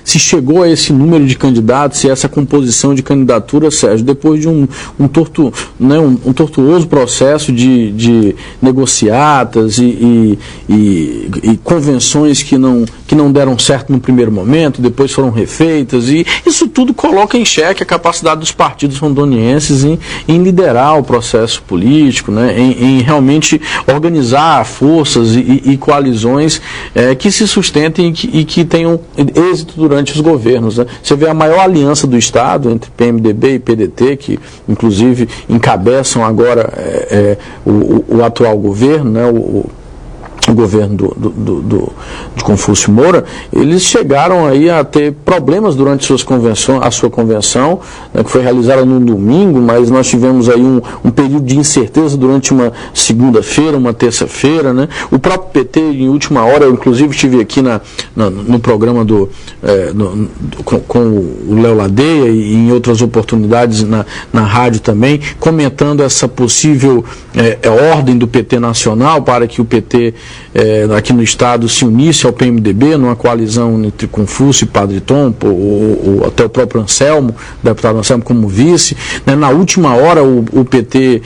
se chegou a esse número de candidatos e essa composição de candidatura, Sérgio, depois de um tortuoso processo de negociatas e convenções que não deram certo no primeiro momento, depois foram refeitas, e isso tudo coloca em xeque a capacidade dos partidos rondonienses em liderar o processo político, né, em realmente organizar forças e coalizões que se sustentem e que tenham êxito durante os governos, né. Você vê a maior aliança do Estado entre PMDB e PDT, que inclusive encabeçam agora o atual governo, né, o governo de Confúcio Moura, eles chegaram aí a ter problemas durante a sua convenção, né, que foi realizada no domingo, mas nós tivemos aí um período de incerteza durante uma segunda-feira, uma terça-feira, né? O próprio PT, em última hora, eu inclusive estive aqui no programa com o Léo Ladeia e em outras oportunidades na rádio também, comentando essa possível ordem do PT nacional para que o PT aqui no estado se unisse ao PMDB numa coalizão entre Confúcio e Padre Tom, ou até o próprio Anselmo, deputado Anselmo como vice, né? Na última hora o PT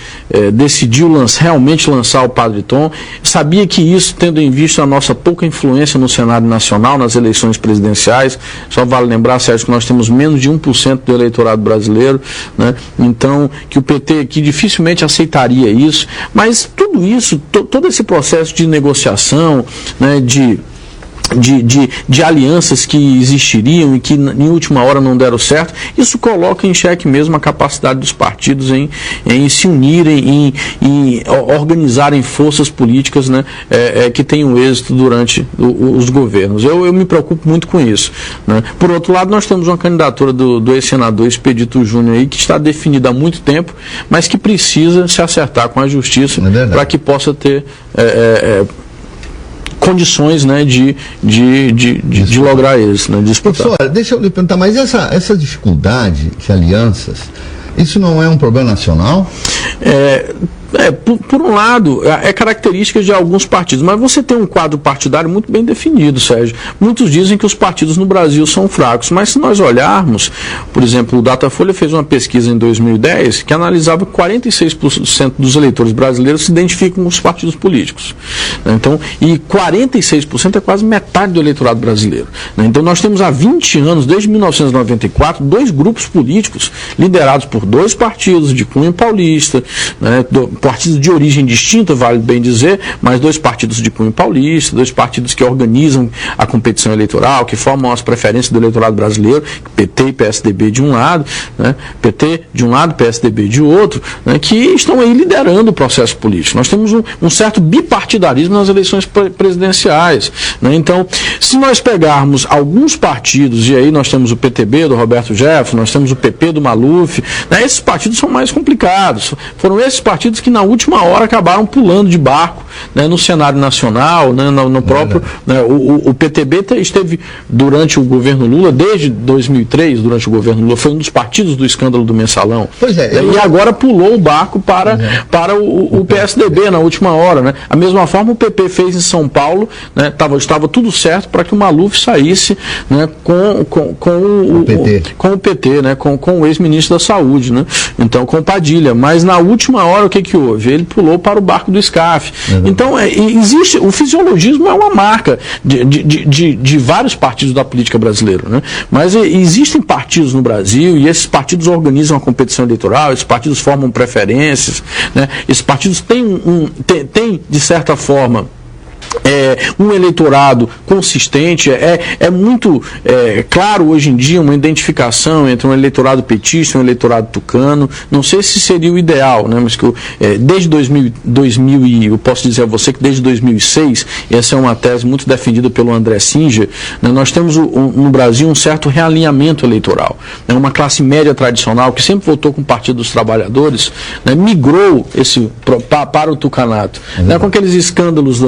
decidiu realmente lançar o Padre Tom. Sabia que isso, tendo em vista a nossa pouca influência no cenário nacional, nas eleições presidenciais, só vale lembrar, Sérgio, que nós temos menos de 1% do eleitorado brasileiro, né? Então, que o PT aqui dificilmente aceitaria isso, mas tudo isso, todo esse processo de negociação, né, de alianças que existiriam e que em última hora não deram certo, isso coloca em xeque mesmo a capacidade dos partidos em se unirem, em organizarem forças políticas, né, que tenham êxito durante os governos. Eu me preocupo muito com isso, né. Por outro lado, nós temos uma candidatura do ex-senador Expedito Júnior aí, que está definida há muito tempo, mas que precisa se acertar com a justiça para que possa ter condições, né, de lograr isso, né, de disputar. Professor, deixa eu lhe perguntar, mas essa dificuldade de alianças, isso não é um problema nacional? Por um lado, é característica de alguns partidos, mas você tem um quadro partidário muito bem definido, Sérgio. Muitos dizem que os partidos no Brasil são fracos, mas se nós olharmos, por exemplo, o Datafolha fez uma pesquisa em 2010 que analisava que 46% dos eleitores brasileiros se identificam com os partidos políticos. Então, e 46% é quase metade do eleitorado brasileiro. Então, nós temos há 20 anos, desde 1994, dois grupos políticos liderados por dois partidos de cunho paulista, né, partidos de origem distinta, vale bem dizer, mas dois partidos de cunho paulista, dois partidos que organizam a competição eleitoral, que formam as preferências do eleitorado brasileiro, PT e PSDB de um lado, né, PT de um lado, PSDB de outro, né, que estão aí liderando o processo político. Nós temos um certo bipartidarismo nas eleições presidenciais, né. Então, se nós pegarmos alguns partidos, e aí nós temos o PTB do Roberto Jefferson, nós temos o PP do Maluf, né, esses partidos são mais complicados. Foram esses partidos que na última hora acabaram pulando de barco, né, no cenário nacional, né, no próprio, né, o PTB esteve durante o governo Lula, desde 2003, durante o governo Lula, foi um dos partidos do escândalo do Mensalão. E agora pulou o barco para o PSDB na última hora, né. A mesma forma o PP fez em São Paulo, né, estava tudo certo para que o Maluf saísse, né, com o PT, né, com o ex-ministro da Saúde, né, então com o Padilha, mas na última hora o que houve? Ele pulou para o barco do SCAF. Então, existe, o fisiologismo é uma marca de vários partidos da política brasileira, né? Mas existem partidos no Brasil e esses partidos organizam a competição eleitoral, esses partidos formam preferências, né? Esses partidos têm, de certa forma, um eleitorado consistente, é muito claro hoje em dia uma identificação entre um eleitorado petista e um eleitorado tucano. Não sei se seria o ideal, né, mas que desde 2000 eu posso dizer a você que desde 2006, essa é uma tese muito defendida pelo André Singer, né, nós temos no Brasil um certo realinhamento eleitoral, né, uma classe média tradicional que sempre votou com o Partido dos Trabalhadores, né, migrou para o tucanato, né, com aqueles escândalos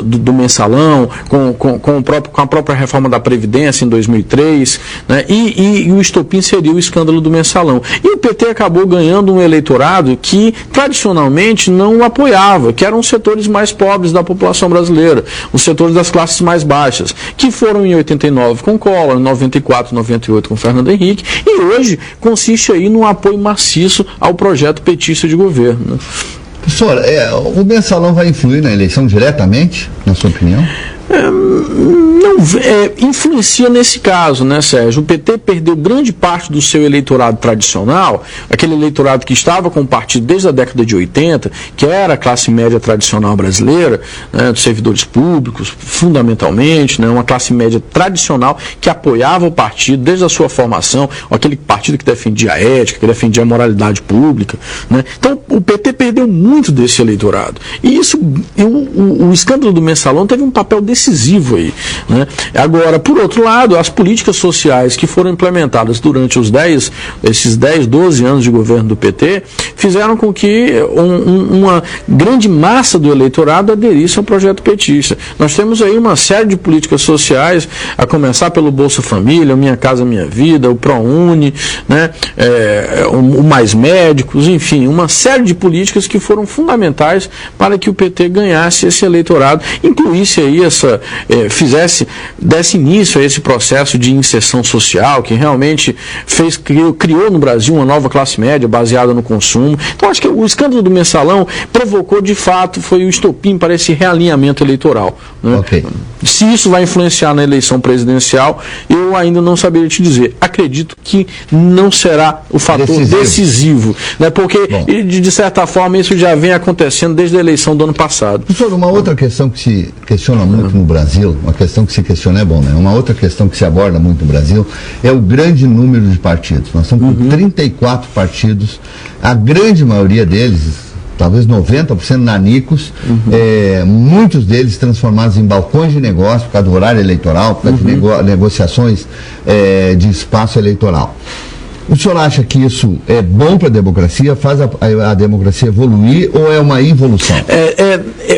do mensalão, com a própria reforma da Previdência em 2003, né? E o estopim seria o escândalo do mensalão. E o PT acabou ganhando um eleitorado que tradicionalmente não o apoiava, que eram os setores mais pobres da população brasileira, os setores das classes mais baixas, que foram em 89 com Collor, em 94, 98 com Fernando Henrique, e hoje consiste aí num apoio maciço ao projeto petista de governo. Professor, o mensalão vai influir na eleição diretamente, na sua opinião? Não, influencia nesse caso, né, Sérgio? O PT perdeu grande parte do seu eleitorado tradicional, aquele eleitorado que estava com o partido desde a década de 80, que era a classe média tradicional brasileira, né, dos servidores públicos, fundamentalmente, né, uma classe média tradicional que apoiava o partido desde a sua formação, aquele partido que defendia a ética, que defendia a moralidade pública, né? Então, o PT perdeu muito desse eleitorado. E isso, o escândalo do mensalão teve um papel decisivo aí, né? Agora, por outro lado, as políticas sociais que foram implementadas durante esses 10, 12 anos de governo do PT fizeram com que uma grande massa do eleitorado aderisse ao projeto petista. Nós temos aí uma série de políticas sociais, a começar pelo Bolsa Família, o Minha Casa Minha Vida, o ProUni, né? O Mais Médicos, enfim, uma série de políticas que foram fundamentais para que o PT ganhasse esse eleitorado, incluísse aí desse início a esse processo de inserção social, que realmente criou no Brasil uma nova classe média baseada no consumo. Então, acho que o escândalo do mensalão provocou, de fato, foi o estopim para esse realinhamento eleitoral, né? Okay. Se isso vai influenciar na eleição presidencial, eu ainda não saberia te dizer. Acredito que não será o fator decisivo, né? Porque, de certa forma, isso já vem acontecendo desde a eleição do ano passado. Professor, uma outra questão que se questiona muito no Brasil, uma questão que se questiona é bom, né? Uma outra questão que se aborda muito no Brasil é o grande número de partidos. Nós estamos com 34 partidos, a grande maioria deles, talvez 90% nanicos, muitos deles transformados em balcões de negócio por causa do horário eleitoral, por causa de negociações de espaço eleitoral. O senhor acha que isso é bom para a democracia, faz a democracia evoluir ou é uma involução?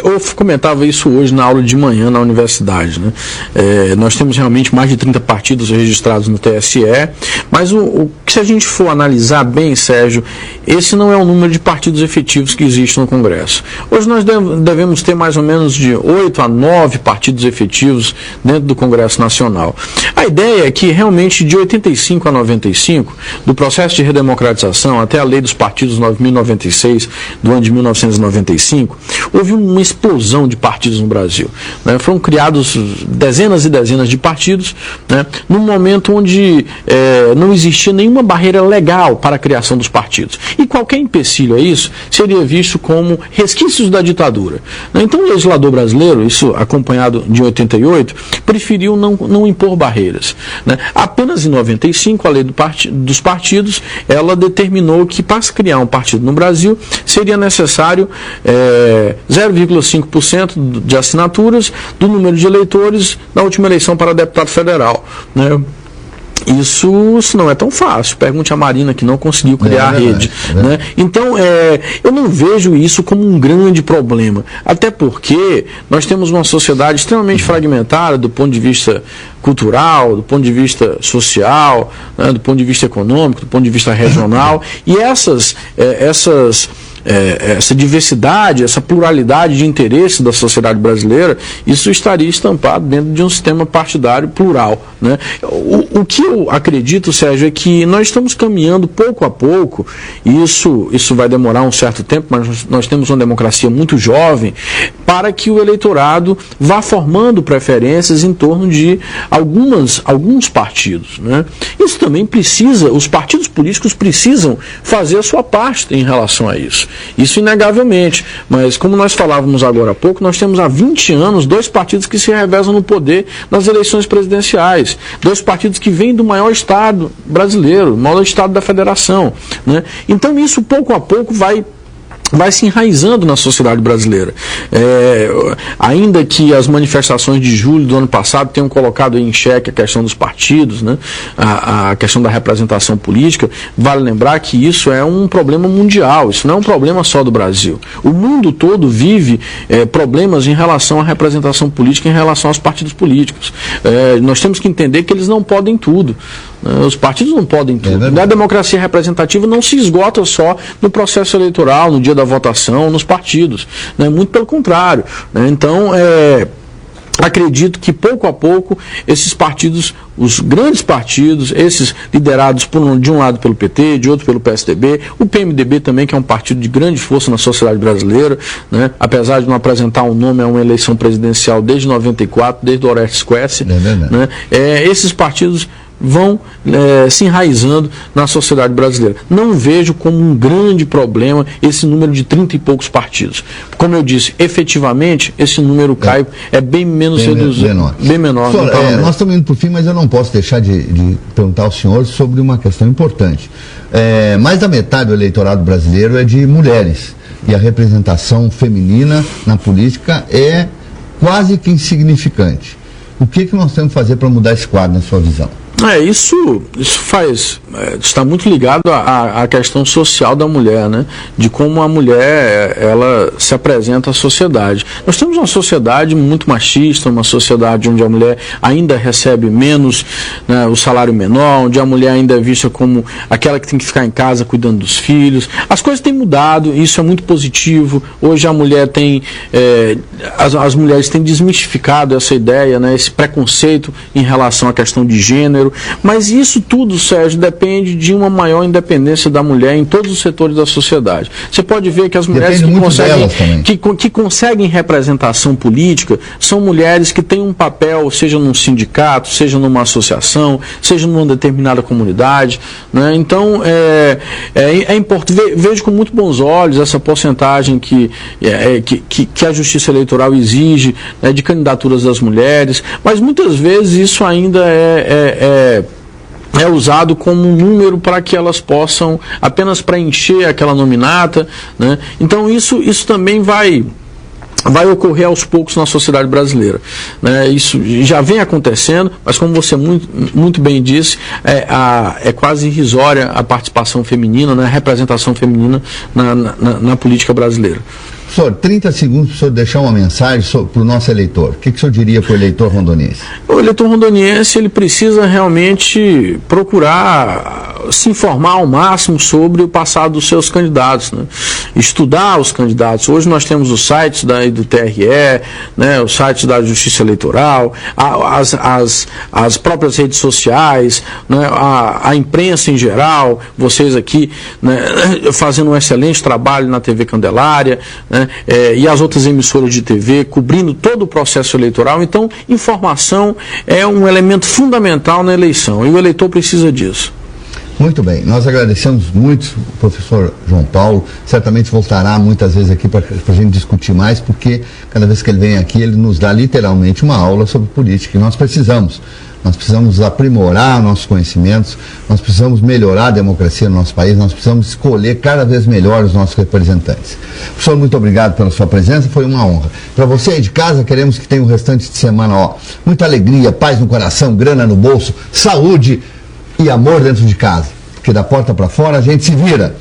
Eu comentava isso hoje na aula de manhã na universidade, né? Nós temos realmente mais de 30 partidos registrados no TSE, mas se a gente for analisar bem, Sérgio, esse não é o número de partidos efetivos que existe no Congresso. Hoje nós devemos ter mais ou menos de 8 a 9 partidos efetivos dentro do Congresso Nacional. A ideia é que realmente de 85 a 95, do processo de redemocratização até a lei dos partidos 9.096 do ano de 1995, houve uma explosão de partidos no Brasil, né? Foram criados dezenas e dezenas de partidos, né? Num momento onde não existia nenhuma barreira legal para a criação dos partidos. E qualquer empecilho a isso seria visto como resquícios da ditadura, né? Então o legislador brasileiro, isso acompanhado de 88, preferiu não impor barreiras, né? Apenas em 95, a lei dos partidos, ela determinou que para se criar um partido no Brasil seria necessário 0,5% de assinaturas do número de eleitores na última eleição para deputado federal, né? Isso não é tão fácil. Pergunte a Marina, que não conseguiu criar a rede, né? Então, eu não vejo isso como um grande problema, até porque nós temos uma sociedade extremamente fragmentada do ponto de vista cultural, do ponto de vista social, né, do ponto de vista econômico, do ponto de vista regional, e essa diversidade, essa pluralidade de interesses da sociedade brasileira, isso estaria estampado dentro de um sistema partidário plural, né? O que eu acredito, Sérgio, é que nós estamos caminhando pouco a pouco, e isso vai demorar um certo tempo, mas nós temos uma democracia muito jovem, para que o eleitorado vá formando preferências em torno de alguns partidos, né? Isso também os partidos políticos precisam fazer a sua parte em relação a isso. Isso inegavelmente, mas como nós falávamos agora há pouco, nós temos há 20 anos 2 partidos que se revezam no poder nas eleições presidenciais, 2 partidos que vêm do maior estado brasileiro, o maior estado da federação, né? Então isso pouco a pouco vai vai se enraizando na sociedade brasileira. Ainda que as manifestações de julho do ano passado tenham colocado em xeque a questão dos partidos, né, a questão da representação política, vale lembrar que isso é um problema mundial, isso não é um problema só do Brasil. O mundo todo vive problemas em relação à representação política, em relação aos partidos políticos. Nós temos que entender que eles não podem tudo. Os partidos não podem tudo. A democracia representativa não se esgota só no processo eleitoral, no dia da votação, nos partidos. Muito pelo contrário. Então, acredito que pouco a pouco esses partidos, os grandes partidos, esses liderados de um lado pelo PT, de outro pelo PSDB, o PMDB também, que é um partido de grande força na sociedade brasileira, né? Apesar de não apresentar um nome a uma eleição presidencial desde 94, desde o Orestes Quercia, né? Esses partidos vão se enraizando na sociedade brasileira. Não vejo como um grande problema esse número de 30 e poucos partidos. Como eu disse, efetivamente, esse número cai, bem menos reduzido, bem menor. Senhor, nós estamos indo para o fim, mas eu não posso deixar de perguntar ao senhor sobre uma questão importante. Mais da metade do eleitorado brasileiro é de mulheres, e a representação feminina na política é quase que insignificante. O que nós temos que fazer para mudar esse quadro, na sua visão? Isso está muito ligado à questão social da mulher, né? De como a mulher ela se apresenta à sociedade. Nós temos uma sociedade muito machista, uma sociedade onde a mulher ainda recebe menos, né, o salário menor, onde a mulher ainda é vista como aquela que tem que ficar em casa cuidando dos filhos. As coisas têm mudado, isso é muito positivo. Hoje a mulher tem, as mulheres têm desmistificado essa ideia, né, esse preconceito em relação à questão de gênero. Mas isso tudo, Sérgio, depende de uma maior independência da mulher em todos os setores da sociedade. Você pode ver que as mulheres que conseguem representação política são mulheres que têm um papel, seja num sindicato, seja numa associação, seja numa determinada comunidade, né? Então, é importante, vejo com muito bons olhos essa porcentagem que a Justiça Eleitoral exige, né, de candidaturas das mulheres, mas muitas vezes isso ainda é usado como um número para que elas possam apenas preencher aquela nominata, né? Então isso também vai ocorrer aos poucos na sociedade brasileira, né? Isso já vem acontecendo, mas como você muito bem disse, é quase irrisória a participação feminina, né? A representação feminina na política brasileira. Senhor, 30 segundos para o senhor deixar uma mensagem para o nosso eleitor. O que o senhor diria para o eleitor rondoniense? O eleitor rondoniense, ele precisa realmente procurar se informar ao máximo sobre o passado dos seus candidatos, né? Estudar os candidatos. Hoje nós temos os sites do TRE, né? Os sites da Justiça Eleitoral, as próprias redes sociais, né? A imprensa em geral, vocês aqui, né, fazendo um excelente trabalho na TV Candelária, né? E as outras emissoras de TV, cobrindo todo o processo eleitoral. Então, informação é um elemento fundamental na eleição, e o eleitor precisa disso. Muito bem, nós agradecemos muito o professor João Paulo, certamente voltará muitas vezes aqui para a gente discutir mais, porque cada vez que ele vem aqui, ele nos dá literalmente uma aula sobre política, e nós precisamos aprimorar nossos conhecimentos, nós precisamos melhorar a democracia no nosso país, nós precisamos escolher cada vez melhor os nossos representantes. Professor, muito obrigado pela sua presença, foi uma honra. Para você aí de casa, queremos que tenha o restante de semana, muita alegria, paz no coração, grana no bolso, saúde e amor dentro de casa, porque da porta para fora a gente se vira.